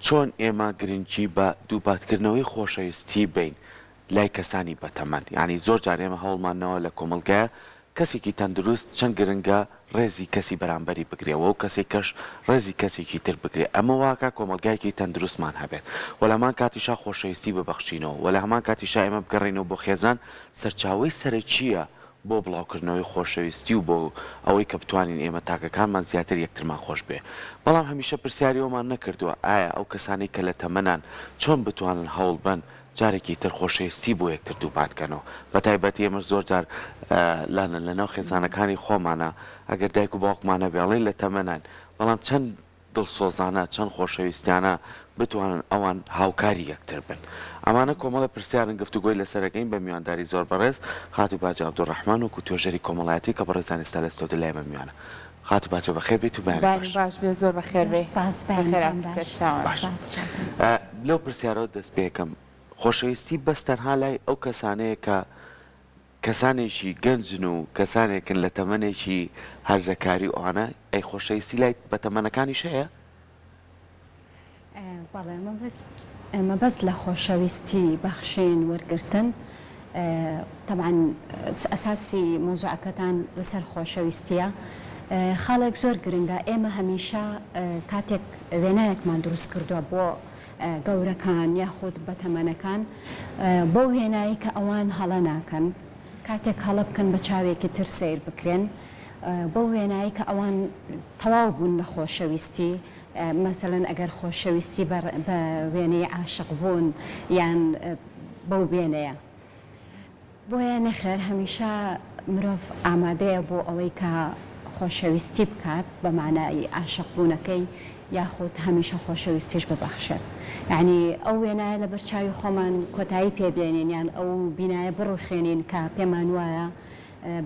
چۆن ئێمە گرنگی بە دووباتکردنەوەی خۆشەویستی بین لای کەسانی بەتەمەند، یعنی زۆر جار ئێمە هەوڵمانەوە لە کۆمەلگایە کەسێکی تەندروست چەند گرنگە ڕێزی کەسی بەرامبەری بگرێەوە و کەسێک کەش ڕێزی کەسێکی تر بگرێت. ئەمە واکە کۆمەلگایەکی تەندروستمان هەبێت و لە هەمان کاتیشا خۆشەویستی ببەخشینەوە و لە هەمان کاتیشا ئێمە بگەڕێنەوە بۆ خێزان سەرچاوەی سەرەکیە بۆ بڵاوکردنەوەی خۆشەویستی و بۆ ئەوەی کە بتوانین ئێمە تاکەکانمان زیاتر یەکترمان خۆش بێ. بەڵام هەمیشە پرسیاریەوەمان نەکردووە ئایا ئەو کەسانی کە لە تەمەنان چۆن بتوانن هەوڵ بن جارێکی تر خۆشەویستی بۆ یەکتر دووباتکەنەوە. بەتایبەتی ئێمە زۆر جار لەناو خێزانەکانی خۆمانە ئەگەر دایک و باوکمانە بێڵین لە تەمەنان، بەڵام چەند دڵسۆزانە چەند خۆشەویستیانە بتوانن ئەوان هاوکاری یەکتر بن. ئەمانە کۆمەڵە پرسیارن گفتوگۆی لەسەرەکەین بە میوانداری زۆر بەڕێز خاتو باجە عەبدوڕەحمان و توێژەری کۆمەڵایەتی کە بەڕێزانی ئێستا لە ستۆدیۆ لای ئێمە میوانە. خاتو باجە بەخێر بیت و بەیانی باش بێ زۆر بەخێر بێ. لەو پرسیارەوە دەست پێ یەکەم، خۆشەویستی بەس تەنها لای ئەو کەسانەیە کە کەسانێکی گەنجن و کەسانێکن لە تەمەنێکی هەرزەکاری ئەوانە ئەی خۆشەویستی لای بەتەمەنەکانیش هەیە؟ بەڵێ ئەمە بەس لە خۆشەویستی بەخشین وەرگرتن طبعا ئەساسی مۆزوعەکەتان لەسەر خۆشەویستیە. خاڵێک زۆر گرنگە ئێمە هەمیشە کاتێک وێنایەکمان دروست کردووە بۆ گەورەکان یاخود بەتەمەنەکان بۆ وێنایی کە ئەوان هەڵە ناکەن، کاتێک هەڵە بکەن بە چاوێکی تر سیر بکرێن بۆ وێنایی کە ئەوان تەواو بوون لە خۆشەویستی. مەسەڵەن ئەگەر خۆشەویستی بە وێنەی عاشق بوون یان بەو وێنەیە، بۆیە نەخێر هەمیشە مرۆڤ ئامادەیە بۆ ئەوەی کە خۆشەویستی بکات بە معنای عاشق بوونەکەی یاخود هەمیشە خۆشەویستیش ببەخشێت. یعنی ئەو وێنایە لە بەرچاوی خۆمان کۆتایی پێبێنین یان ئەو بینایە بڕوخێنین کە پێمان وایە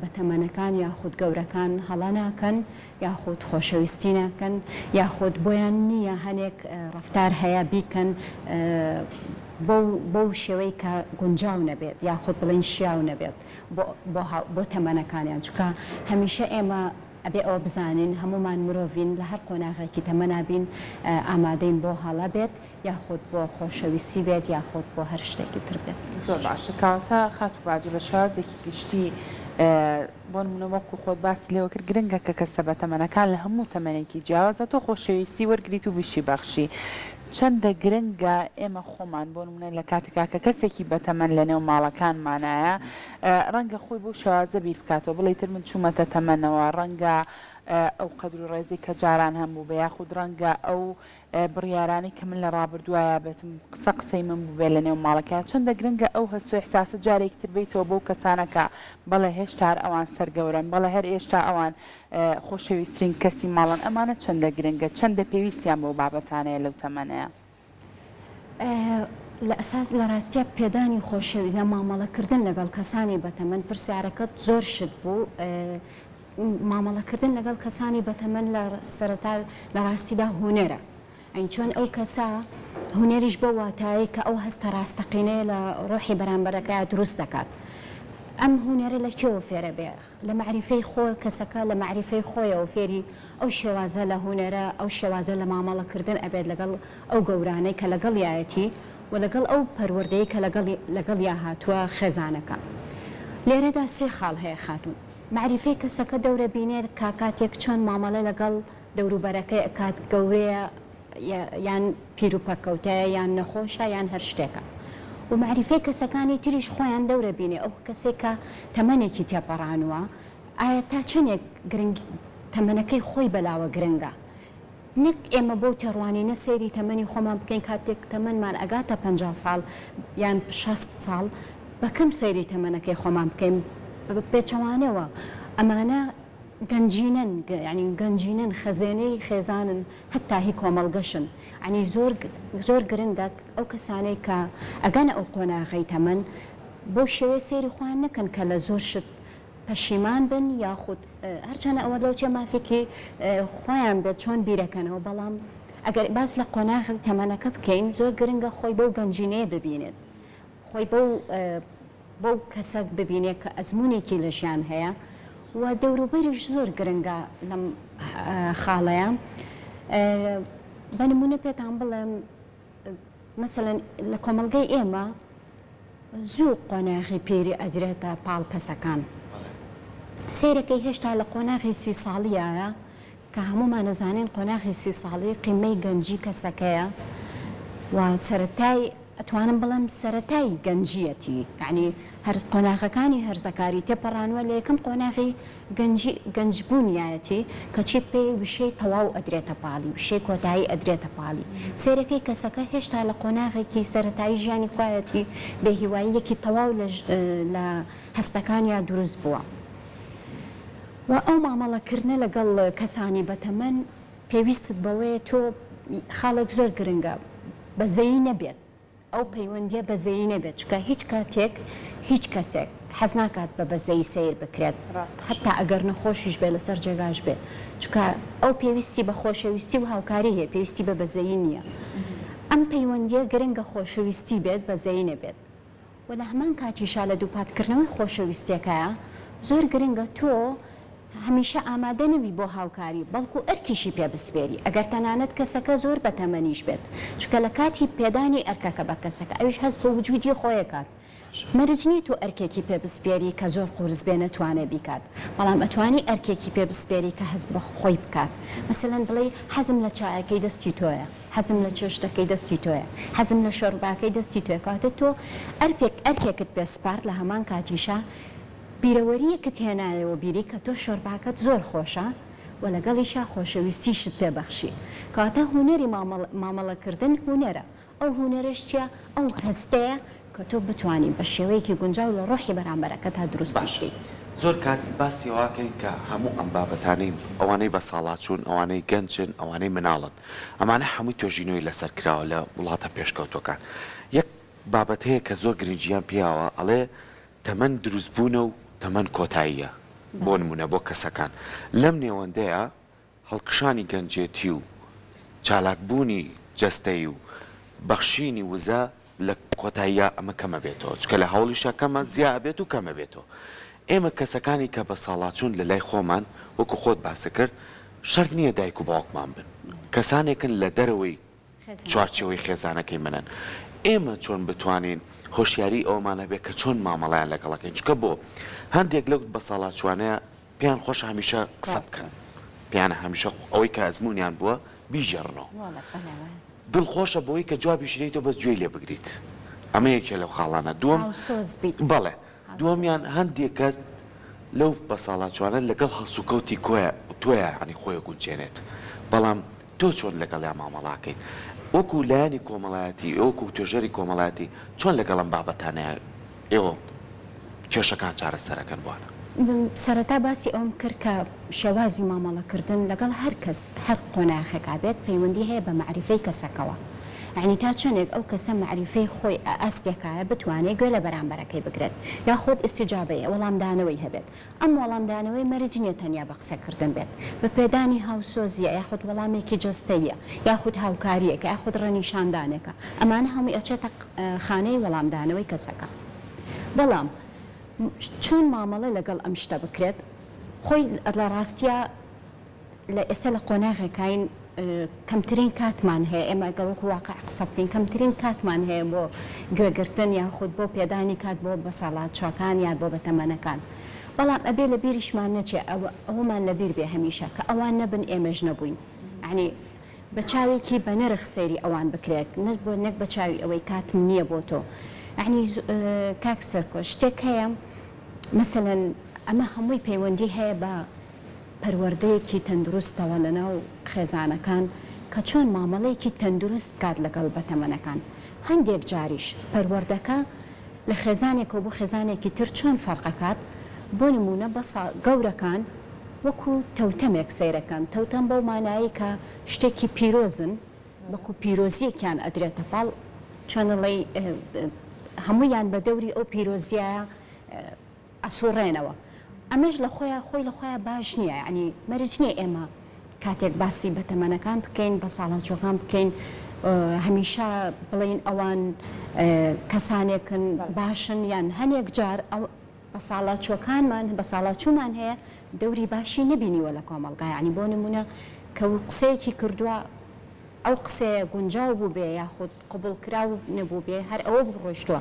بەتەمەنەکان یاخود گەورەکان هەڵە ناکەن یاخود خۆشەویستی ناکەن یاخود بۆیان نییە هەنێک ڕەفتار هەیە بیکەن بەو شێوەی کە گونجاو نەبێت یاخود بڵین شیاو نەبێت بۆ تەمەنەکانیان، چکە هەمیشە ئێمە ئەبێ ئەوە بزانین هەمومان مرۆڤین لە هەر قۆناغێکی تەمەنابین ئامادەین بۆ هەڵە بێت یاخود بۆ خۆشەویستی بێت یاخود بۆ هەر شتێکی تر بێت. زۆر باشە کەواتە خاتو باجە بە شازێکی گشتی بۆ نمونە وەکو خۆت باسی لێوە کرد گرنگە کە کەسە بەتەمەنەکان لە هەموو تەمەنێکی جیاوازە تۆ خۆشەویستی وەرگریت و بیشی بەخشی. چەندە گرنگە ئێمە خۆمان بۆ نمونە لە کاتێکا کە کەسێکی بەتەمەن لە نێو ماڵەکانمانایە ڕەنگە خۆی بۆ شێوازە بیر بکاتەوە بڵێ تر من چوومەتە تەمەنەوە، ڕەنگە ئەو قەدر و ڕێزی کە جاران هەموو بە یاخود ڕەنگە ئەو بڕیارانی کە من لە ڕابردوایە بێتم قسەی من بووبێ لە نێو ماڵەکە. چەندە گرنگە ئەو هەستۆ احساسە جارێکتر بیتەوە بەو کەسانەکە بەڵێ هێشتا ئەوان سەرگەورن، بەڵێ هەر ئێشتا ئەوان خۆشەویستترین کەسی ماڵن. ئەمانە چەندە گرنگە، چەندە پێویستیان بەو بابەتانەیە لەو تەمەنەیە؟ لە ئەساس لە ڕاستیە پێدانی خۆشەویستە مامەڵەکردن لەگەڵ کەسانی بەتەمەن پرسیارەکەت زۆر شت بوو. مامەڵەکردن لەگەڵ کەسانی بەتەمەن لە سەرەتا لە ڕاستیدا هونەرە، ئەین چۆن ئەو کەسە هونەریش بە واتایی کە ئەو هەستە ڕاستەقینەیە لە ڕۆحی بەرامبەرەکە دروست دەکات. ئەم هونەرە لە کێوە فێرە بێ؟ لە معریفەی خۆ کەسەکە لە معریفەی خۆیەوە فێری ئەو شێوازە لە هونەرە ئەو شێوازە لە مامەڵەکردن ئەبێت لەگەڵ ئەو گەورانەی کە لەگەڵ یایەتی و لەگەڵ ئەو پەروەردەی کە لەگەڵ یا هاتووە خێزانەکە. لێرەدا سێ خاڵ هەیە خاتون. معریفەی کەسەکە دەورە بینێر کاکاتێک چۆن مامەڵە لەگەڵ دەوروبەرەکەی ئەکات گەورەیە یان پیرروپەکەوتەیە یان نەخۆشە یان هەر شتێکە. و معریفەی کەسەکانی تریش خۆیان دەورە بینێ ئەو کەسێک کە تەمەنێکی تێپەڕانوە ئایا تا چەندێک گرنگ تەمەنەکەی خۆی بەلاوە گرنگە. نەک ئێمە بۆ تێڕوانینە سەیری تەمەنی خۆمان بکەین کاتێک تەمەنمان ئەگاتە 50 ساڵ یان 60 ساڵ بەکەم سەیری تەمەنەکەی خۆمان بکەین پێچەوانەوە. ئەمانە گەنجینن، ینی گەنجینن خەزێنەی خێزانن هەتا هی کۆمەڵگەشن. ینی زۆر گرنگە ئەو کەسانەی کە ئەگەنە ئەو قۆناغەی تەمەن بۆ شێوەیە سێری خۆیان نەکەن کە لە زۆر شت پەشیمان بن یاخود هەرچەنە ئەوە لەو چێ مافێکی خۆیان بێت چۆن بیرەکەنەوە. بەڵام ئەگەر باس لە قۆناغی تەمەنەکە بکەین زۆر گرنگە خۆی بەو گەنجینەیە ببینێت، خۆی بەو کەسە ببینێت کە ئەزمونێکی لە ژیان هەیە و دەوروبەریش زۆر گرنگە لەم خاڵەیە. بە نمونە پێتان بڵێم مثلەن لە کۆمەڵگەی ئێمە زوو قۆناغی پێری ئەدرێتە پاڵ کەسەکان سیرەکەی هێشتا لە قۆناغی 30 ساڵیایە کە هەمومان نەزانین قۆناغی 30 ساڵی قیمەی گەنجی کەسەکەیە و سەرەتای ئەتوانم بڵێن سەرەتای گەنجیەتی یعنی هەر قۆناغەکانی هەرزەکاری تێپەڕانوە لە یەکەم قۆناغی گەنجبوونیایەتی کەچی پێی وشەی تەواو ئەدرێتە پاڵی وشەی کۆتایی ئەدرێتە پاڵی سیرەکەی کەسەکە هێشتا لە قۆناغێکی سەرەتایی ژیانی خۆیەتی بێهیواییەکی تەواو لە هەستەکانیان دروست بووە و ئەو مامەڵەکردنە لەگەڵ کەسانی بەتەمەن پێویستت بەوەیە تۆ خاڵێک زۆر گرنگە بەزەیی نەبێت ئەو پەیوەندیە بەزەیی نەبێت چکە هیچ کاتێک هیچ کەسێک حەز ناکات بە بەزەیی سیر بکرێت حتا ئەگەر نەخۆشیش بێ لەسەر جێگاش بێ چکە ئەو پێویستی بە خۆشەویستی و هاوکاری هەیە پێویستی بە بەزەیی نییە ئەم پەیوەندیە گرنگە خۆشەویستی بێت بەزەیی نەبێت و لە هەمان کاتیشا لە دووپاتکردنەوەی خۆشەویستیەکەیە زۆر گرنگە تۆ هەمیشە ئامادە نەبی بۆ هاوکاری بەڵکو ئەرکیشی پێ بسپێری ئەگەر تەنانەت کەسەکە زۆر بەتەمەنیش بێت چکە لە کاتی پێدانی ئەرکەکە بە کەسەکە ئەوش هەست بە وجودی خۆیەکات مەرجنی تۆ ئەرکێکی پێ بسپێری کە زۆر قورس بێ نەتوانێ بیکات بەڵام ئەتوانی ئەرکێکی پێ بسپێری کە هەست بە خۆی بکات مەسەلەن بڵێ حەزم لە چایەکەی دەستی تۆیە حەزم لە چێشتەکەی دەستی تۆیە حەزم لە شۆرباکەی دەستی تۆیە کاتە تۆ ئەرکێکت پێ سپارد لە هەمان کاتیشە بیرەوەریەکت هێنایەوە بیری کە تۆ شۆرباکەت زۆر خۆشە و لەگەڵیشا خۆشەویستیشت پێبەخشی کاتە هوەری مامەڵەکردن هوەرە ئەو هوەرش چیە ئەو هەستەیە کە تۆ بتوانین بە شێوەیەکی گونجاو لە ڕۆحی بەرامبەرەکە تا دروستیشتی زۆر کات باسی واکەین کە هەموو ئەم بابەتانەی ئەوانەی بە ساڵات چوون ئەوانەی گەنجن ئەوانەی مناڵن ئەمانە هەمووی تۆژینەوەی لەسەر کراوە لە وڵاتە پێشکەوتەکان یەک بابەت هەیە کە زۆر گرنگیان پیاوە ئەڵێ تەمەن دروستبوونە و تەمەن کۆتاییە بۆ نمونە بۆ کەسەکان لەم نێوەندەیە هەڵکشانی گەنجێتی و چالاکبوونی جەستەی و بەخشینی وزە لە کۆتاییە ئەمە کەمە بێتەوە چکە لە هەوڵیشە کەمە زیاد بێت و کەمە بێتەوە ئێمە کەسەکانی کە بە ساڵاتچوون لە لای خۆمان وەکو خۆت باسە کرد شەرت نییە دایک و باوکمان بن کەسانێکن لە دەرەوەی چوارچەوەی خێزانەکەی منن ئێمە چۆن بتوانین هۆشیاری ئەومانە بێت کە چۆن مامەڵیان لەگەڵەکەین چکە بۆ هەندێک لەو بە ساڵاتچوانەیە پێیان خۆش هەمیشە قسە بکەن پیانە هەمیشە ئەوەی کە ئەزمونیان بووە بیژێڕنەوە دڵخۆشە بۆی کە جوابی شرێتەوە بەس گوێی لێ بگریت ئەمە یەکێ لەو خاڵانە دووەم بەڵێ دووەمیان هەندێک کەس لەو بە ساڵاتچوانە لەگەڵ هەڵسوکەوتی تۆیە ینی خۆی گونجێنێت بەڵام تۆ چۆن لەگەڵیان مامەڵاکەیت وەکو لایانی کۆمەڵایەتی وەکو توێژەری کۆمەڵایەتی چۆن لەگەڵم بابەتانەیە ئێوە کێشەکان چارەسەرەکەن بوانە سەرەتا باسی ئەوم کرد کە شێوازی مامەڵەکردن لەگەڵ هەر کەس هەر قۆناغێکا بێت پەیوەندی هەیە بە معریفەی کەسەکەوە یعنی تا چەندێک ئەو کەسە معریفەی خۆی ئەستێکایە بتوانێت گوێ لە بەرامبەرەکەی بگرێت یا خۆت ئیسیجابەیە وەڵامدانەوەی هەبێت ئەم وەڵامدانەوەی مەرجنیە تەنیا بە قسەکردن بێت بە پێدانی هاوسۆزیە یاخود وەڵامێکی جستەیە یاخود هاوکاریەکە یاخود ڕەنیشاندانێکە ئەمانە هەمووی ئەچێتە خانەی وەڵامدانەوەی کەسەکە بەڵام چۆن مامەڵە لەگەڵ ئەم شتە بکرێت خۆی لە ڕاستیە لە ئێستا لە قۆناغێکین کەمترین کاتمان هەیە ئێمە گەڵک واقع قسە بکەین کەمترین کاتمان هەیە بۆ گوێگرتن یان خودت بۆ پێدانی کات بۆ بە ساڵاتچوەکان یان بۆ بەتەمەنەکان بەڵام ئەبێ لە بیریشمان نەچێ ئەومان لەبیر بێ هەمیشە کە ئەوان نەبن ئێمەش نەبووین ینی بە چاوێکی بە نرخ سەیری ئەوان بکرێت نەک بۆ نەک بە چاوی ئەوەی کاتم نییە بۆ تۆ یعنی کاک سەرکۆ شتێک هەیە مەسەلەن ئەمە هەمووی پەیوەندی هەیە بە پەروەردەیەکی تەندروستەوە لەناو خێزانەکان کە چۆن مامەڵەیەکی تەندروست کات لەگەڵ بەتەمەنەکان هەندێک جاریش پەروەردەکە لە خێزانێکەوە بۆ خێزانێکی تر چۆن فەرقەکات بۆ نمونە بە گەورەکان وەکو تەوتەمێک سەیرەکەن تەوتەم بەو مانایی کە شتێکی پیرۆزن وەکو پیرۆزیەکیان ئەدرێتە پاڵ چۆنڵی هەموویان بە دەوری ئەو پیرۆزیە ئەسوڕێنەوە ئەمەش لە خۆی لە خۆیان باش نییە ینی مەرج نییە ئێمە کاتێک باسی بەتەمەنەکان بکەین بە ساڵاتچوەکان بکەین هەمیشە بڵین ئەوان کەسانێکن باشن یان هەنێک جار بە ساڵاتچوەکانمان بە ساڵاتچوومان هەیە دەوری باشی نبینیوە لە کۆمەڵگا ینی بۆ نمونە کە قسەیەکی کردووە ئەو قسەیە گونجاو بوو بێ یاخود قبول کراو نەبوو بێ هەر ئەوە بڕۆشتووە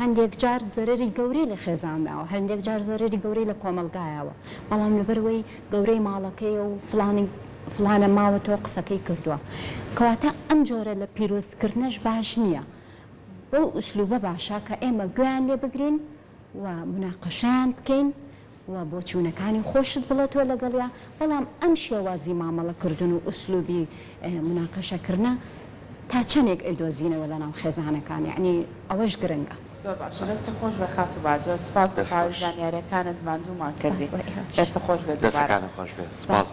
هەندێک جار زەرری گەورەی لە خێزانداوە هەندێک جار زەرری گەورەی لە کۆمەلگایەوە بەڵام لەبەرەوەی گەورەی ماڵەکەی و فلانە ماوەتەوە قسەکەی کردووە کەواتە ئەم جۆرە لە پیرۆزکردنەش باش نییە بەو ئوسلوبە باشە کە ئێمە گویان لێ بگرین و مناقەشیان بکەین و بۆچوونەکانی خۆشت بڵێتەوە لەگەڵیا بەڵام ئەم شێوازی مامەڵەکردن و ئوسلوبی مناقەشەکردنە تا چەندێک ئەیدۆزینەوە لە ناو خێزانەکان یعنی ئەوەش گرنگە زۆر باش دەستە خۆش بە خات و باجە سوپاس بە زانیاریەکانت ماندوومان کردی دەستە خۆش بێت دەستەکانە خۆش بێت سپاس